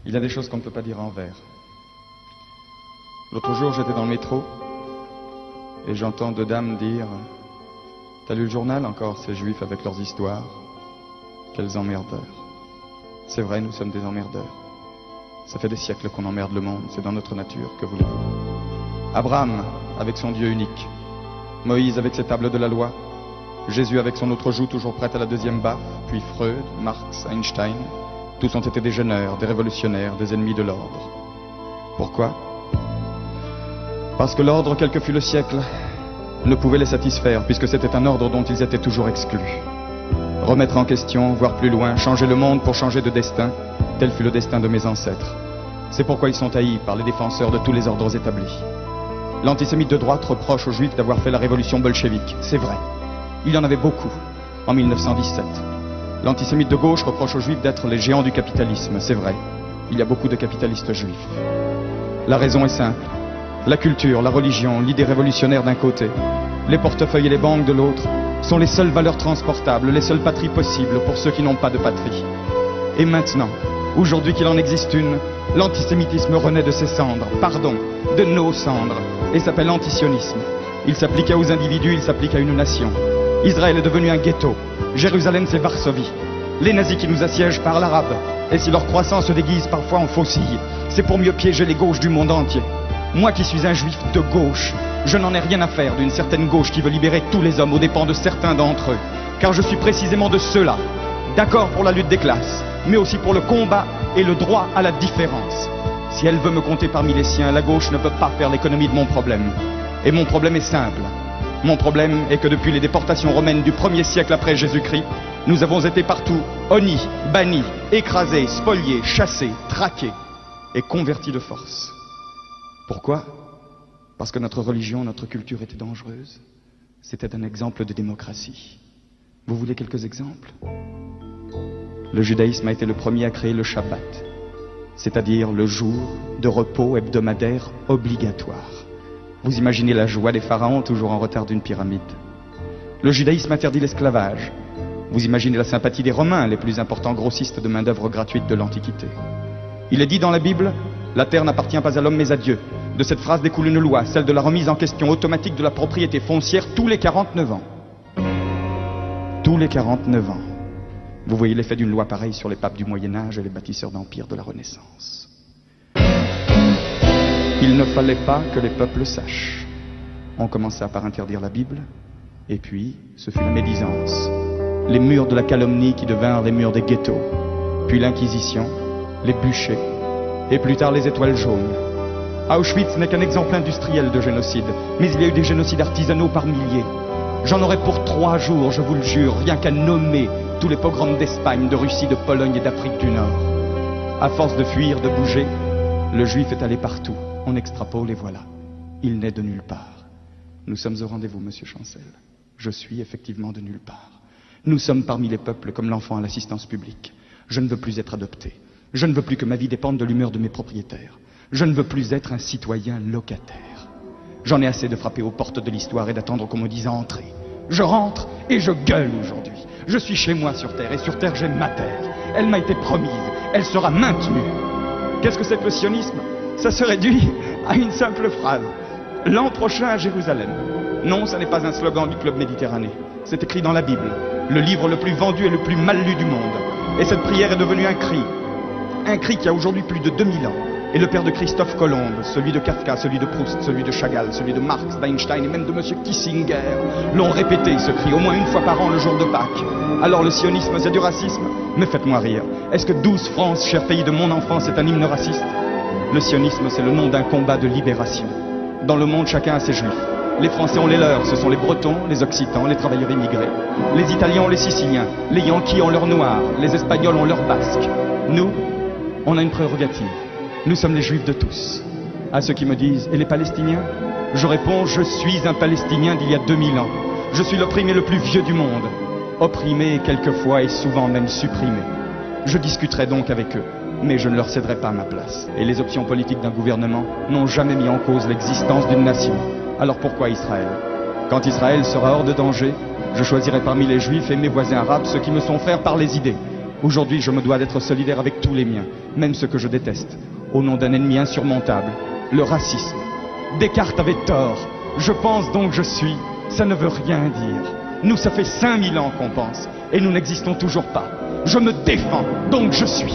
Il y a des choses qu'on ne peut pas dire en vers. L'autre jour, j'étais dans le métro et j'entends deux dames dire « T'as lu le journal encore, ces juifs avec leurs histoires? Quels emmerdeurs. » C'est vrai, nous sommes des emmerdeurs. Ça fait des siècles qu'on emmerde le monde, c'est dans notre nature, que voulez-vous. Abraham avec son Dieu unique, Moïse avec ses tables de la loi, Jésus avec son autre joue toujours prête à la deuxième baffe, puis Freud, Marx, Einstein, tous ont été des gêneurs, des révolutionnaires, des ennemis de l'ordre. Pourquoi? Parce que l'ordre, quel que fût le siècle, ne pouvait les satisfaire, puisque c'était un ordre dont ils étaient toujours exclus. Remettre en question, voir plus loin, changer le monde pour changer de destin, tel fut le destin de mes ancêtres. C'est pourquoi ils sont haïs par les défenseurs de tous les ordres établis. L'antisémite de droite reproche aux Juifs d'avoir fait la révolution bolchevique. C'est vrai. Il y en avait beaucoup, en 1917. L'antisémite de gauche reproche aux Juifs d'être les géants du capitalisme. C'est vrai. Il y a beaucoup de capitalistes juifs. La raison est simple. La culture, la religion, l'idée révolutionnaire d'un côté, les portefeuilles et les banques de l'autre, sont les seules valeurs transportables, les seules patries possibles pour ceux qui n'ont pas de patrie. Et maintenant, aujourd'hui qu'il en existe une, l'antisémitisme renaît de ses cendres, pardon, de nos cendres, et s'appelle antisionisme. Il s'applique aux individus, il s'applique à une nation. Israël est devenu un ghetto, Jérusalem c'est Varsovie. Les nazis qui nous assiègent parlent arabe, et si leur croissance se déguise parfois en faucille, c'est pour mieux piéger les gauches du monde entier. Moi qui suis un juif de gauche, je n'en ai rien à faire d'une certaine gauche qui veut libérer tous les hommes aux dépens de certains d'entre eux. Car je suis précisément de ceux-là, d'accord pour la lutte des classes, mais aussi pour le combat et le droit à la différence. Si elle veut me compter parmi les siens, la gauche ne peut pas faire l'économie de mon problème. Et mon problème est simple. Mon problème est que depuis les déportations romaines du 1er siècle après Jésus-Christ, nous avons été partout honnis, bannis, écrasés, spoliés, chassés, traqués et convertis de force. Pourquoi? Parce que notre religion, notre culture était dangereuse. C'était un exemple de démocratie. Vous voulez quelques exemples? Le judaïsme a été le premier à créer le Shabbat, c'est-à-dire le jour de repos hebdomadaire obligatoire. Vous imaginez la joie des pharaons toujours en retard d'une pyramide. Le judaïsme interdit l'esclavage. Vous imaginez la sympathie des Romains, les plus importants grossistes de main-d'œuvre gratuite de l'Antiquité. Il est dit dans la Bible, la terre n'appartient pas à l'homme mais à Dieu. De cette phrase découle une loi, celle de la remise en question automatique de la propriété foncière tous les 49 ans. Tous les 49 ans. Vous voyez l'effet d'une loi pareille sur les papes du Moyen-Âge et les bâtisseurs d'empire de la Renaissance. Il ne fallait pas que les peuples sachent. On commença par interdire la Bible, et puis ce fut la médisance, les murs de la calomnie qui devinrent les murs des ghettos, puis l'Inquisition, les bûchers, et plus tard les étoiles jaunes. Auschwitz n'est qu'un exemple industriel de génocide, mais il y a eu des génocides artisanaux par milliers. J'en aurais pour 3 jours, je vous le jure, rien qu'à nommer tous les pogroms d'Espagne, de Russie, de Pologne et d'Afrique du Nord. À force de fuir, de bouger, le juif est allé partout. On extrapole et voilà. Il n'est de nulle part. Nous sommes au rendez-vous, monsieur Chancel. Je suis effectivement de nulle part. Nous sommes parmi les peuples comme l'enfant à l'assistance publique. Je ne veux plus être adopté. Je ne veux plus que ma vie dépende de l'humeur de mes propriétaires. Je ne veux plus être un citoyen locataire. J'en ai assez de frapper aux portes de l'histoire et d'attendre qu'on me dise « Entrez ». Je rentre et je gueule aujourd'hui. Je suis chez moi sur Terre, et sur Terre j'ai ma terre. Elle m'a été promise, elle sera maintenue. Qu'est-ce que c'est que le sionisme? Ça se réduit à une simple phrase. L'an prochain à Jérusalem. Non, ça n'est pas un slogan du Club Méditerranée. C'est écrit dans la Bible, le livre le plus vendu et le plus mal lu du monde. Et cette prière est devenue un cri. Un cri qui a aujourd'hui plus de 2000 ans. Et le père de Christophe Colomb, celui de Kafka, celui de Proust, celui de Chagall, celui de Marx, d'Einstein et même de M. Kissinger l'ont répété ce cri au moins une fois par an le jour de Pâques. Alors le sionisme c'est du racisme? Mais faites-moi rire. Est-ce que 12 France, cher pays de mon enfance, est un hymne raciste? Le sionisme c'est le nom d'un combat de libération. Dans le monde chacun a ses juifs. Les Français ont les leurs, ce sont les Bretons, les Occitans, les travailleurs immigrés. Les Italiens ont les Siciliens, les Yankees ont leurs Noirs, les Espagnols ont leurs Basques. Nous, on a une prérogative. Nous sommes les Juifs de tous. À ceux qui me disent « Et les Palestiniens ?» Je réponds « Je suis un Palestinien d'il y a 2000 ans. Je suis l'opprimé le plus vieux du monde. Opprimé quelquefois et souvent même supprimé. Je discuterai donc avec eux, mais je ne leur céderai pas ma place. Et les options politiques d'un gouvernement n'ont jamais mis en cause l'existence d'une nation. Alors pourquoi Israël? Quand Israël sera hors de danger, je choisirai parmi les Juifs et mes voisins arabes ceux qui me sont frères par les idées. Aujourd'hui, je me dois d'être solidaire avec tous les miens, même ceux que je déteste, au nom d'un ennemi insurmontable, le racisme. Descartes avait tort. Je pense donc je suis. Ça ne veut rien dire. Nous, ça fait 5000 ans qu'on pense, et nous n'existons toujours pas. Je me défends, donc je suis.